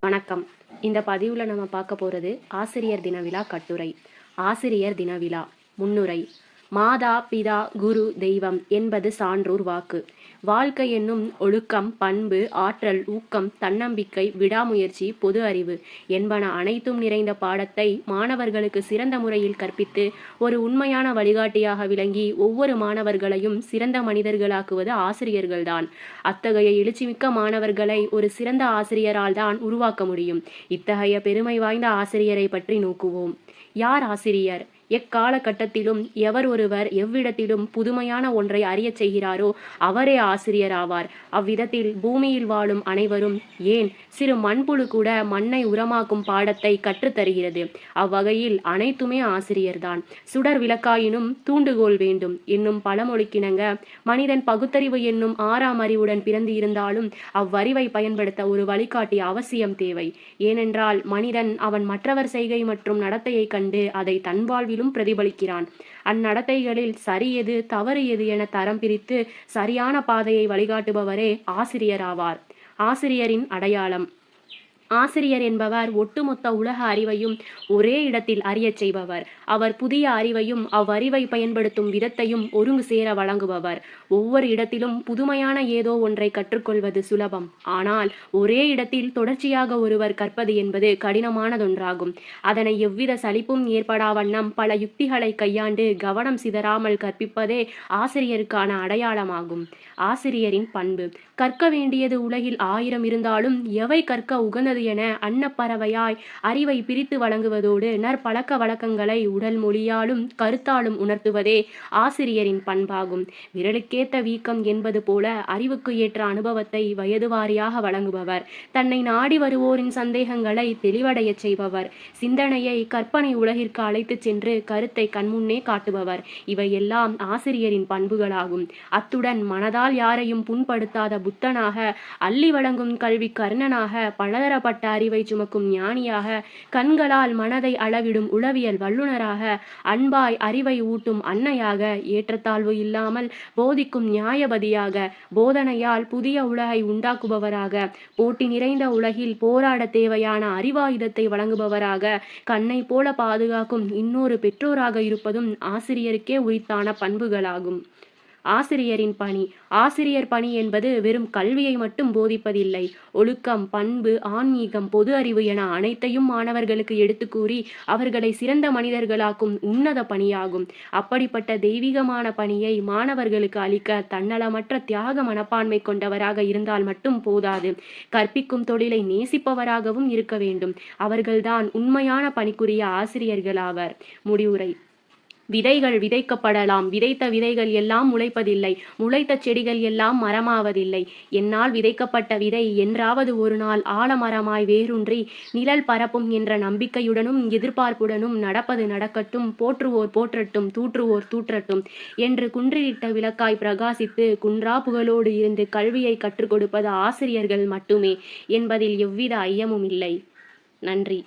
வணக்கம். இந்த பதிவில் நம்ம பார்க்க போகிறது ஆசிரியர் தின விழா கட்டுரை. ஆசிரியர் தின விழா முன்னுரை. மாதா பிதா குரு தெய்வம் என்பது சான்றோர் வாக்கு. வாழ்க்கை என்னும் ஒழுக்கம், பண்பு, ஆற்றல், ஊக்கம், தன்னம்பிக்கை, விடாமுயற்சி, பொது அறிவு என்பன அனைத்தும் நிறைந்த பாடத்தை மாணவர்களுக்கு சிறந்த முறையில் கற்பித்து ஒரு உண்மையான வழிகாட்டியாக விளங்கி ஒவ்வொரு மாணவர்களையும் சிறந்த மனிதர்களாக்குவது ஆசிரியர்கள்தான். அத்தகைய எழுச்சிமிக்க மாணவர்களை ஒரு சிறந்த ஆசிரியரால் தான் உருவாக்க முடியும். இத்தகைய பெருமை வாய்ந்த ஆசிரியரை பற்றி நோக்குவோம். யார் ஆசிரியர்? எக்காலகட்டத்திலும் எவர் ஒருவர் எவ்விடத்திலும் புதுமையான ஒன்றை அறியச் செய்கிறாரோ அவரே ஆசிரியர் ஆவார். அவ்விதத்தில் பூமியில் வாழும் அனைவரும், ஏன் சிறு மண்புழு கூட மண்ணை உரமாக்கும் பாடத்தை கற்றுத்தருகிறது. அவ்வகையில் அனைத்துமே ஆசிரியர்தான். சுடர் விளக்காயினும் தூண்டுகோல் வேண்டும் என்னும் பழமொழிக்கிணங்க மனிதன் பகுத்தறிவு என்னும் 6ஆம் அறிவுடன் பிறந்து இருந்தாலும் அவ்வறிவை பயன்படுத்த ஒரு வழிகாட்டி அவசியம் தேவை. ஏனென்றால் மனிதன் அவன் மற்றவர் செய்கை மற்றும் நடத்தையை கண்டு அதை தன் வாழ்வில் பிரதிபலிக்கிறான். அந்நடத்தைகளில் சரி எது தவறு எது என தரம் பிரித்து சரியான பாதையை வழிகாட்டுபவரே ஆசிரியர் ஆவார். ஆசிரியரின் அடையாளம். ஆசிரியர் என்பவர் ஒட்டுமொத்த உலக அறிவையும் ஒரே இடத்தில் அறியச் செய்பவர். அவர் புதிய அறிவையும் அவ்வறிவை பயன்படுத்தும் விதத்தையும் ஒருங்கு சேர வழங்குபவர். ஒவ்வொரு இடத்திலும் புதுமையான ஏதோ ஒன்றை கற்றுக்கொள்வது சுலபம். ஆனால் ஒரே இடத்தில் தொடர்ச்சியாக ஒருவர் கற்பது என்பது கடினமானதொன்றாகும். அதனை எவ்வித சலிப்பும் ஏற்படா வண்ணம் பல யுக்திகளை கையாண்டு கவனம் சிதறாமல் கற்பிப்பதே ஆசிரியருக்கான அடையாளமாகும். ஆசிரியரின் பண்பு. கற்க வேண்டியது உலகில் 1000 இருந்தாலும் எவை கற்க உகந்தது என அன்னப்பறவையாய் அறிவை பிரித்து வழங்குவதோடு நற்பழக்க வழக்கங்களை உடல் மொழியாலும் கருத்தாலும் உணர்த்துவதே ஆசிரியரின் பண்பாகும். விரலுக்கேத்த வீக்கம் என்பது போல அறிவுக்கு ஏற்ற அனுபவத்தை வயது வாரியாக வழங்குபவர். தன்னை நாடி வருவோரின் சந்தேகங்களை தெளிவடைய செய்பவர். சிந்தனையை கற்பனை உலகிற்கு அழைத்து சென்று கருத்தை கண்முன்னே காட்டுபவர். இவையெல்லாம் ஆசிரியரின் பண்புகளாகும். அத்துடன் மனதால் யாரையும் புண்படுத்தாத புத்தனாக, அள்ளி வழங்கும் கல்வி கர்ணனாக, பலதரப்பட்ட அறிவை சுமக்கும் ஞானியாக, கண்களால் மனதை அளவிடும் உளவியல் வல்லுநராக, அன்பாய் அறிவை ஊட்டும் அன்னையாக, ஏற்றத்தாழ்வு இல்லாமல் போதிக்கும் நியாயபதியாக, போதனையால் புதிய உலகை உண்டாக்குபவராக, போட்டி நிறைந்த உலகில் போராட தேவையான அறிவாயுதத்தை வழங்குபவராக, கண்ணை போல பாதுகாக்கும் இன்னொரு பெற்றோராக இருப்பதும் ஆசிரியருக்கே உரித்தான பண்புகளாகும். ஆசிரியரின் பணி. ஆசிரியர் பணி என்பது வெறும் கல்வியை மட்டும் போதிப்பதில்லை. ஒழுக்கம், பண்பு, ஆன்மீகம், பொது அறிவு என அனைத்தையும் மாணவர்களுக்கு எடுத்து கூறி அவர்களை சிறந்த மனிதர்களாக்கும் உன்னத பணியாகும். அப்படிப்பட்ட தெய்வீகமான பணியை மாணவர்களுக்கு அளிக்க தன்னலமற்ற தியாக மனப்பான்மை கொண்டவராக இருந்தால் மட்டும் போதாது, கற்பிக்கும் தொழிலை நேசிப்பவராகவும் இருக்க வேண்டும். அவர்கள்தான் உண்மையான பணிக்குரிய ஆசிரியர்களாவர். முடிவுரை. விதைகள் விதைக்கப்படலாம். விதைத்த விதைகள் எல்லாம் முளைப்பதில்லை. முளைத்த செடிகள் எல்லாம் மரமாவதில்லை. என்னால் விதைக்கப்பட்ட விதை என்றாவது ஒரு நாள் ஆலமரமாய் வேரூன்றி நிழல் பரப்பும் என்ற நம்பிக்கையுடனும் எதிர்பார்ப்புடனும் நடப்பது நடக்கட்டும், போற்றுவோர் போற்றட்டும், தூற்றுவோர் தூற்றட்டும் என்று குன்றிலிட்ட விளக்காய் பிரகாசித்து குன்றா புகழோடு இருந்து கல்வியை கற்றுக் கொடுப்பது ஆசிரியர்கள் மட்டுமே என்பதில் எவ்வித ஐயமும் இல்லை. நன்றி.